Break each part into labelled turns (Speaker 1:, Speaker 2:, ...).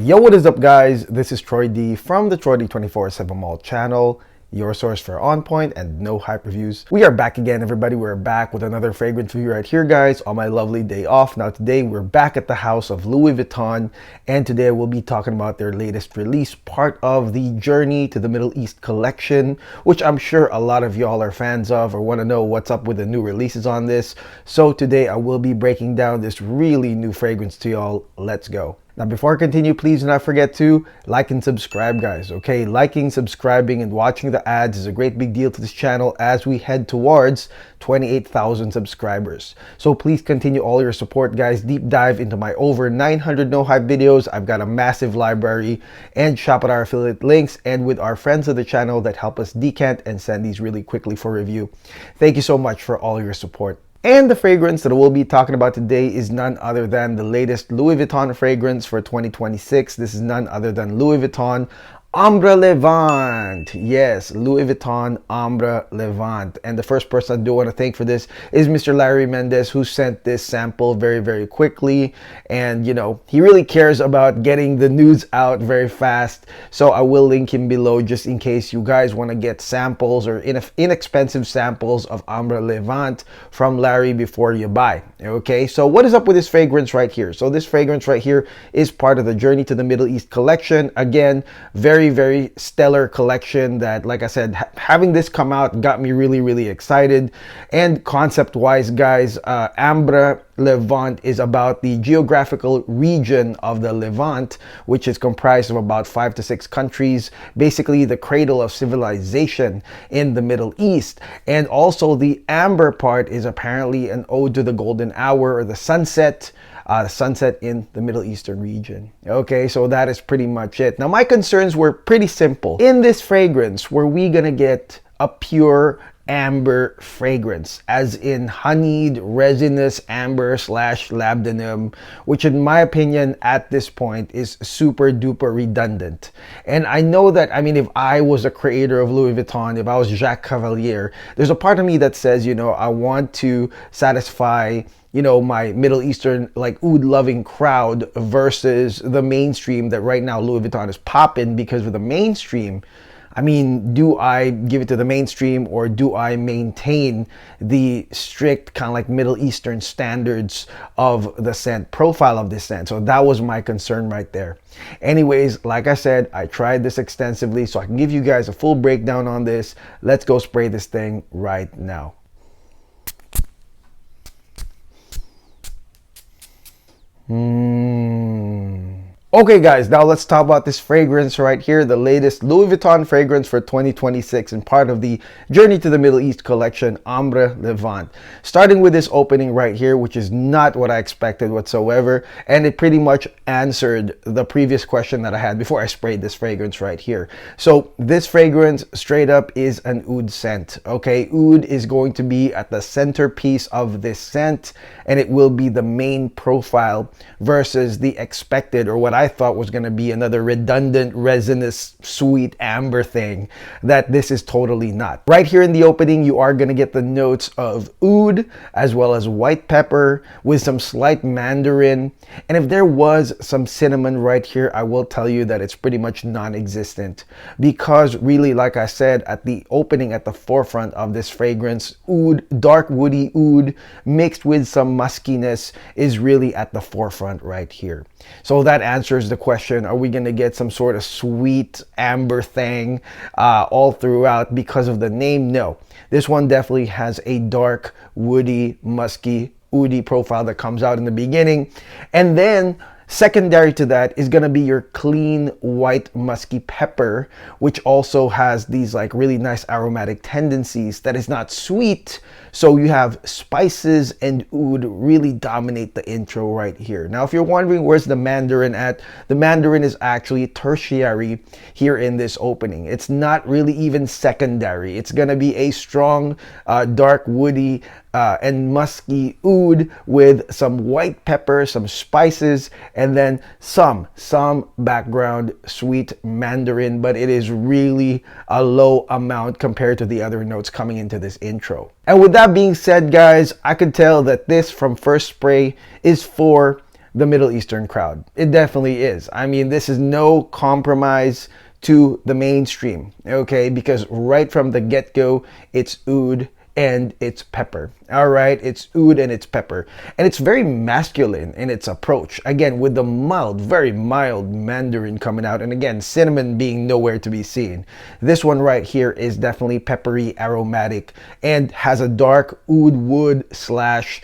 Speaker 1: Yo, what is up, guys? This is Troy D from the Troy D 24/7 Mall channel, your source for on point and no hype reviews. We are back again, everybody. We're back with another fragrance review right here, guys, on my lovely day off. Now, today we're back at the house of Louis Vuitton, and today we'll be talking about their latest release, part of the Journey to the Middle East collection, which I'm sure a lot of y'all are fans of or want to know what's up with the new releases on this. So today I will be breaking down this really new fragrance to y'all. Let's go. Now, before I continue, please do not forget to like and subscribe, guys, okay? Liking, subscribing, and watching the ads is a great big deal to this channel as we head towards 28,000 subscribers. So please continue all your support, guys. Deep dive into my over 900 no hype videos. I've got a massive library, and shop at our affiliate links and with our friends of the channel that help us decant and send these really quickly for review. Thank you so much for all your support. And the fragrance that we'll be talking about today is none other than the latest Louis Vuitton fragrance for 2026. This is none other than Louis Vuitton Ambre Levant. Yes, Louis Vuitton Ambre Levant. And the first person I do want to thank for this is Mr. Larry Mendez, who sent this sample very, very quickly. And, you know, he really cares about getting the news out very fast. So I will link him below just in case you guys want to get samples or inexpensive samples of Ambre Levant from Larry before you buy. Okay, so what is up with this fragrance right here? So this fragrance right here is part of the Journey to the Middle East collection. Again, very stellar collection that, like I said, having this come out got me really excited. And concept wise, guys, Ambre Levant is about the geographical region of the Levant, which is comprised of about 5 to 6 countries, basically the cradle of civilization in the Middle East. And also the amber part is apparently an ode to the golden hour or the sunset in the Middle Eastern region. Okay, so that is pretty much it. Now, my concerns were pretty simple. In this fragrance, were we gonna get a pure amber fragrance, as in honeyed resinous amber / labdanum, which in my opinion at this point is super duper redundant? And I know that, I mean, if I was a creator of Louis Vuitton, if I was Jacques Cavalier, there's a part of me that says, you know, I want to satisfy, you know, my Middle Eastern like oud loving crowd versus the mainstream that right now Louis Vuitton is popping. Because with the mainstream, I mean, do I give it to the mainstream or do I maintain the strict kind of like Middle Eastern standards of the scent profile of this scent? So that was my concern right there. Anyways, like I said, I tried this extensively so I can give you guys a full breakdown on this. Let's go spray this thing right now. Okay, guys, now let's talk about this fragrance right here, the latest Louis Vuitton fragrance for 2026 and part of the Journey to the Middle East collection, Ambre Levant. Starting with this opening right here, which is not what I expected whatsoever, and it pretty much answered the previous question that I had before I sprayed this fragrance right here. So this fragrance straight up is an oud scent. Okay, oud is going to be at the centerpiece of this scent, and it will be the main profile versus the expected, or what I thought was going to be another redundant resinous sweet amber thing, that this is totally not. Right here in the opening, you are going to get the notes of oud as well as white pepper with some slight mandarin. And if there was some cinnamon right here, I will tell you that it's pretty much non-existent, because really, like I said, at the opening, at the forefront of this fragrance, oud, dark woody oud mixed with some muskiness is really at the forefront right here. So that answers the question, are we going to get some sort of sweet amber thing all throughout because of the name? No. This one definitely has a dark, woody, musky, oudy profile that comes out in the beginning. And then secondary to that is going to be your clean white musky pepper, which also has these like really nice aromatic tendencies that is not sweet. So you have spices and oud really dominate the intro right here. Now, if you're wondering where's the mandarin at, the mandarin is actually tertiary here in this opening. It's not really even secondary. It's going to be a strong, dark, woody, and musky oud with some white pepper, some spices, and then some background sweet mandarin, but it is really a low amount compared to the other notes coming into this intro. And with that being said, guys, I could tell that this from first spray is for the Middle Eastern crowd. It definitely is. I mean, this is no compromise to the mainstream, okay? Because right from the get-go, it's oud and it's pepper. All right, it's oud and it's pepper. And it's very masculine in its approach. Again, with the mild, very mild mandarin coming out. And again, cinnamon being nowhere to be seen. This one right here is definitely peppery, aromatic, and has a dark oud wood slash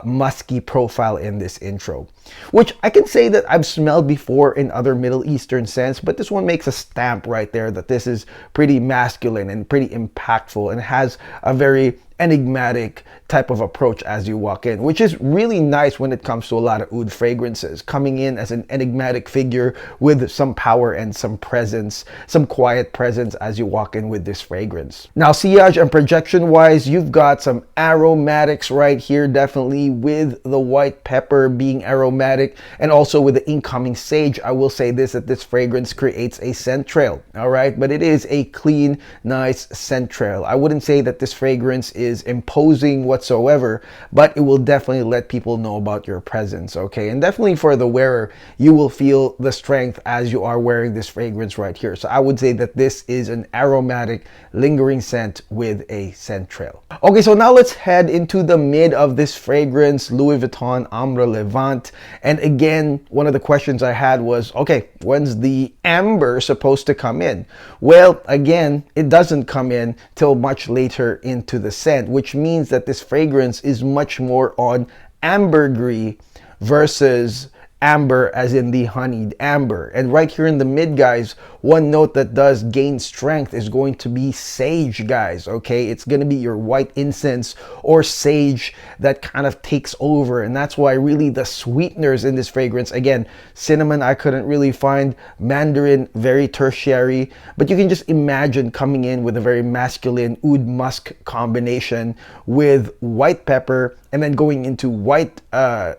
Speaker 1: musky profile in this intro. Which I can say that I've smelled before in other Middle Eastern scents, but this one makes a stamp right there that this is pretty masculine and pretty impactful and has a very enigmatic type of approach as you walk in, which is really nice when it comes to a lot of oud fragrances, coming in as an enigmatic figure with some power and some presence, some quiet presence as you walk in with this fragrance. Now, sillage and projection wise, you've got some aromatics right here, definitely with the white pepper being aromatic, and also with the incoming sage. I will say this, that this fragrance creates a scent trail, all right, but it is a clean, nice scent trail. I wouldn't say that this fragrance is imposing whatsoever, but it will definitely let people know about your presence, okay? And definitely for the wearer, you will feel the strength as you are wearing this fragrance right here. So I would say that this is an aromatic, lingering scent with a scent trail. Okay, so now let's head into the mid of this fragrance, Louis Vuitton Ambre Levant. And again, one of the questions I had was, okay, when's the amber supposed to come in? Well, again, it doesn't come in till much later into the scent, which means that this fragrance is much more on ambergris versus amber as in the honeyed amber. And right here in the mid, guys, one note that does gain strength is going to be sage, guys, okay? It's going to be your white incense or sage that kind of takes over. And that's why really the sweeteners in this fragrance, again, cinnamon I couldn't really find, mandarin very tertiary, but you can just imagine coming in with a very masculine oud musk combination with white pepper, and then going into white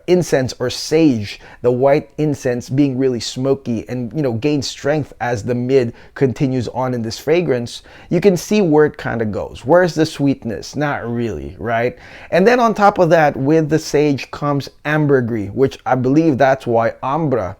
Speaker 1: incense or sage, the white incense being really smoky and, you know, gain strength as the mid continues on in this fragrance. You can see where it kind of goes. Where's the sweetness? Not really, right? And then on top of that, with the sage comes ambergris, which I believe that's why Ambre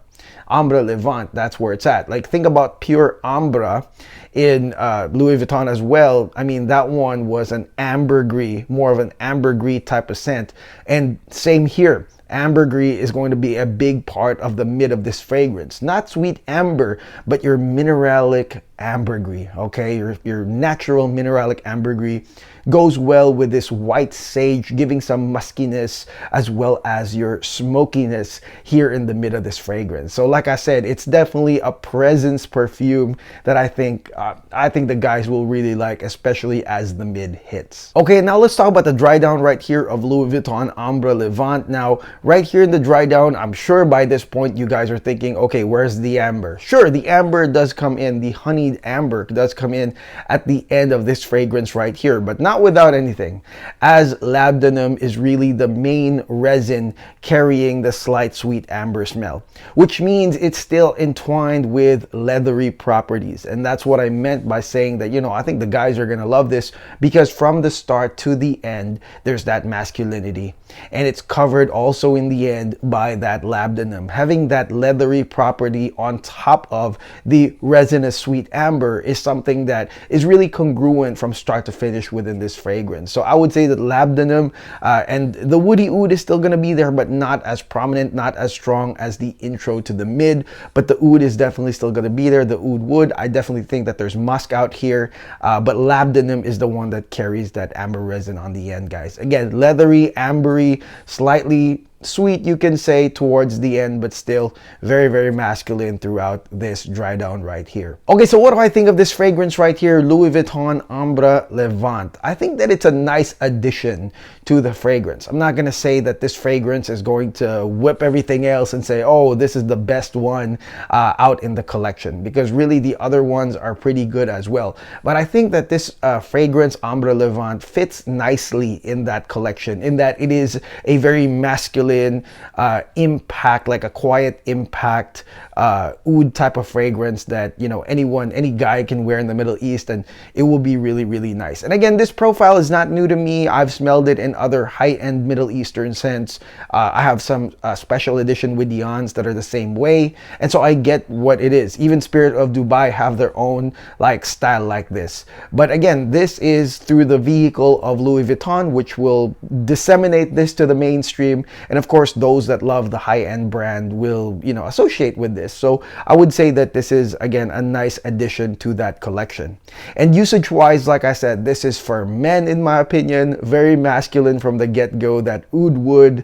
Speaker 1: Levant, that's where it's at. Like, think about pure Ambre in Louis Vuitton as well. I mean, that one was an ambergris, more of an ambergris type of scent. And same here. Ambergris is going to be a big part of the mid of this fragrance. Not sweet amber, but your mineralic ambergris, okay? Your natural mineralic ambergris goes well with this white sage, giving some muskiness as well as your smokiness here in the mid of this fragrance. So like I said, it's definitely a presence perfume that I think the guys will really like, especially as the mid hits. Okay, now let's talk about the dry down right here of Louis Vuitton Ambre Levant. Now, right here in the dry down, I'm sure by this point you guys are thinking, okay, where's the amber? Sure, the amber does come in, the honeyed amber does come in at the end of this fragrance right here, but not without anything, as labdanum is really the main resin carrying the slight sweet amber smell, which means it's still entwined with leathery properties. And that's what I meant by saying that, you know, I think the guys are gonna love this, because from the start to the end, there's that masculinity, and it's covered also in the end by that labdanum. Having that leathery property on top of the resinous sweet amber is something that is really congruent from start to finish within this fragrance. So I would say that labdanum and the woody oud is still going to be there, but not as prominent, not as strong as the intro to the mid. But the oud is definitely still going to be there. The oud wood, I definitely think that there's musk out here, but labdanum is the one that carries that amber resin on the end, guys. Again, leathery, ambery, slightly sweet, you can say, towards the end, but still very, very masculine throughout this dry down right here. Okay, so what do I think of this fragrance right here, Louis Vuitton Ambre Levant? I think that it's a nice addition to the fragrance. I'm not going to say that this fragrance is going to whip everything else and say, oh, this is the best one out in the collection, because really the other ones are pretty good as well. But I think that this fragrance, Ambre Levant, fits nicely in that collection, in that it is a very masculine masculine impact, like a quiet impact oud type of fragrance that, you know, any guy can wear in the Middle East, and it will be really, really nice. And again, this profile is not new to me. I've smelled it in other high-end Middle Eastern scents. I have some special edition Vuittons that are the same way, and so I get what it is. Even Spirit of Dubai have their own like style like this. But again, this is through the vehicle of Louis Vuitton, which will disseminate this to the mainstream, and of course those that love the high-end brand will, you know, associate with this. So I would say that this is again a nice addition to that collection. And usage wise, like I said, this is for men in my opinion. Very masculine from the get-go. That oud wood,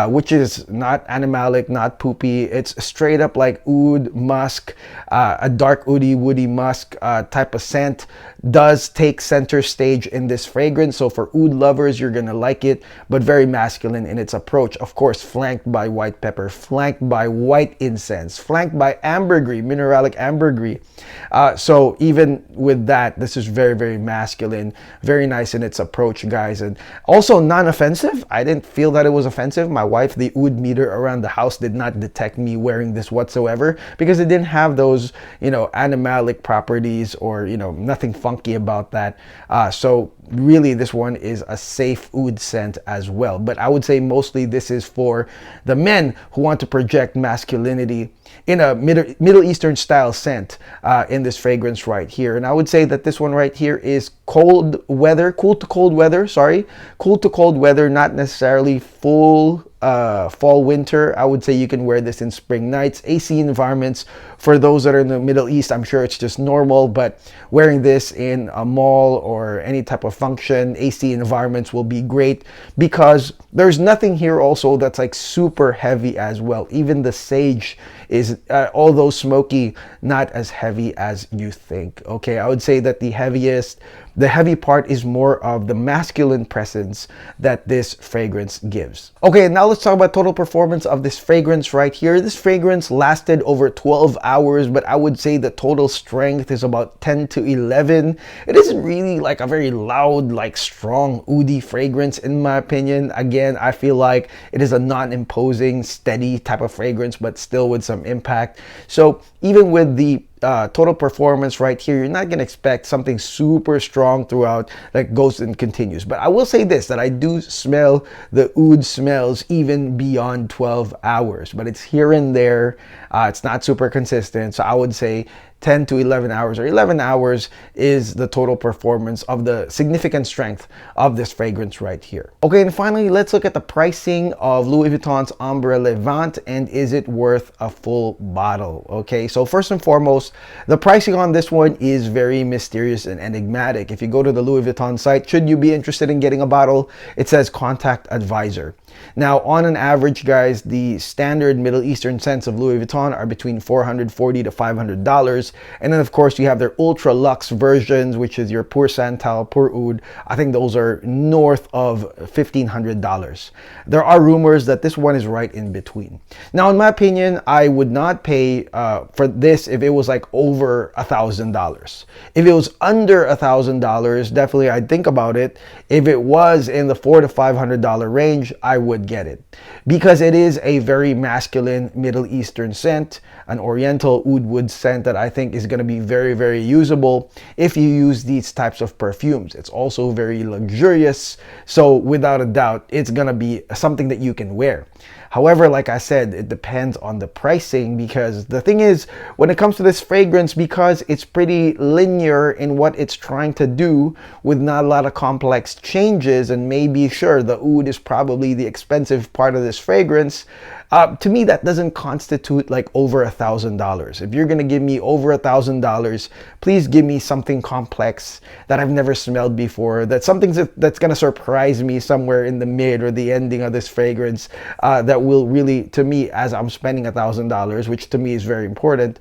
Speaker 1: which is not animalic, not poopy. It's straight up like oud musk, a dark woody musk type of scent does take center stage in this fragrance. So for oud lovers, you're gonna like it, but very masculine in its approach. Of course, flanked by white pepper, flanked by white incense, flanked by ambergris, mineralic ambergris. So even with that, this is very, very masculine, very nice in its approach, guys. And also non-offensive. I didn't feel that it was offensive. My wife, the oud meter around the house, did not detect me wearing this whatsoever, because it didn't have those, you know, animalic properties, or, you know, nothing funky about that. So really this one is a safe oud scent as well. But I would say mostly this is for the men who want to project masculinity in a Middle Eastern style scent in this fragrance right here. And I would say that this one right here is cool to cold weather, not necessarily full fall winter. I would say you can wear this in spring nights, AC environments. For those that are in the Middle East, I'm sure it's just normal, but wearing this in a mall or any type of function, AC environments will be great, because there's nothing here also that's like super heavy as well. Even the sage is, although smoky, not as heavy as you think. Okay, I would say that the heavy part is more of the masculine presence that this fragrance gives. Okay, now let's talk about total performance of this fragrance right here. This fragrance lasted over 12 hours, but I would say the total strength is about 10 to 11. It isn't really like a very loud, like strong oudi fragrance in my opinion. Again, I feel like it is a non-imposing, steady type of fragrance, but still with some impact. So even with the total performance right here, you're not gonna expect something super strong throughout that goes and continues. But I will say this, that I do smell the oud smells even beyond 12 hours, but it's here and there. It's not super consistent. So I would say 10 to 11 hours, or 11 hours is the total performance of the significant strength of this fragrance right here. Okay, and finally, let's look at the pricing of Louis Vuitton's Ambre Levant, and is it worth a full bottle? Okay, so first and foremost, the pricing on this one is very mysterious and enigmatic. If you go to the Louis Vuitton site, should you be interested in getting a bottle, it says contact advisor. Now, on an average, guys, the standard Middle Eastern scents of Louis Vuitton are between $440 to $500. And then, of course, you have their ultra luxe versions, which is your Pur Santal, Pur Oud. I think those are north of $1,500. There are rumors that this one is right in between. Now, in my opinion, I would not pay for this if it was like over $1,000. If it was under $1,000, definitely I'd think about it. If it was in the $400 to $500 range, I would get it, because it is a very masculine Middle Eastern scent, an Oriental oud wood scent that I think is going to be very, very usable if you use these types of perfumes. It's also very luxurious, so without a doubt, it's going to be something that you can wear. However, like I said, it depends on the pricing, because the thing is, when it comes to this fragrance, because it's pretty linear in what it's trying to do with not a lot of complex changes, and maybe, sure, the oud is probably the expensive part of this fragrance, to me, that doesn't constitute like over $1,000. If you're gonna give me over $1,000, please give me something complex that I've never smelled before. That's something that's gonna surprise me somewhere in the mid or the ending of this fragrance. That will really, to me, as I'm spending $1,000, which to me is very important,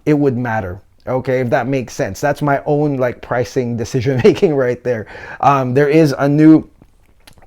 Speaker 1: it would matter. Okay, if that makes sense. That's my own like pricing decision making right there. There is a new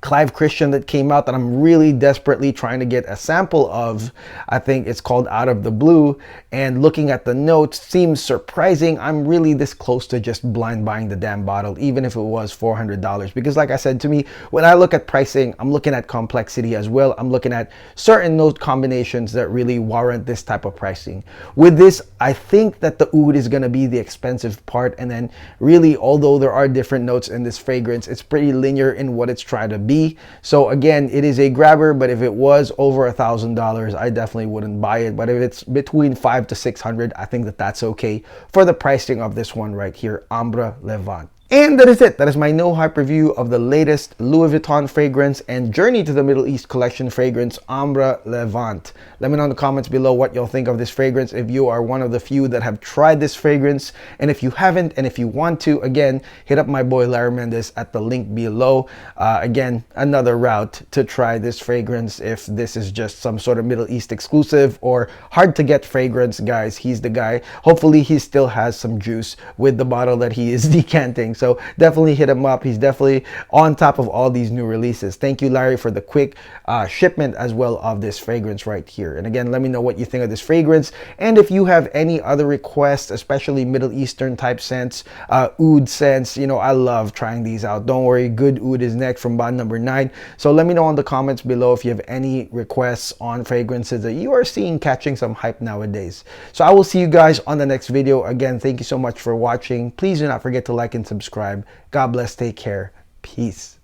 Speaker 1: Clive Christian that came out that I'm really desperately trying to get a sample of. I think it's called Out of the Blue, and looking at the notes seems surprising. I'm really this close to just blind buying the damn bottle, even if it was $400, because like I said, to me, when I look at pricing, I'm looking at complexity as well. I'm looking at certain note combinations that really warrant this type of pricing. With this, I think that the oud is going to be the expensive part, and then really, although there are different notes in this fragrance, it's pretty linear in what it's trying to be. So again, it is a grabber, but if it was over $1,000, I definitely wouldn't buy it. But if it's between $500 to $600, I think that that's okay for the pricing of this one right here, Ambre Levant. And that is it. That is my no hype review of the latest Louis Vuitton fragrance and Journey to the Middle East collection fragrance, Ambre Levant. Let me know in the comments below what y'all think of this fragrance, if you are one of the few that have tried this fragrance. And if you haven't, and if you want to, again, hit up my boy Larry Mendez at the link below. Again, another route to try this fragrance if this is just some sort of Middle East exclusive or hard to get fragrance, guys. He's the guy. Hopefully he still has some juice with the bottle that he is decanting. So definitely hit him up. He's definitely on top of all these new releases. Thank you, Larry, for the quick shipment as well of this fragrance right here. And again, let me know what you think of this fragrance. And if you have any other requests, especially Middle Eastern type scents, oud scents, you know, I love trying these out. Don't worry, good oud is next from bond number 9. So let me know in the comments below if you have any requests on fragrances that you are seeing catching some hype nowadays. So I will see you guys on the next video. Again, thank you so much for watching. Please do not forget to like and subscribe. God bless. Take care. Peace.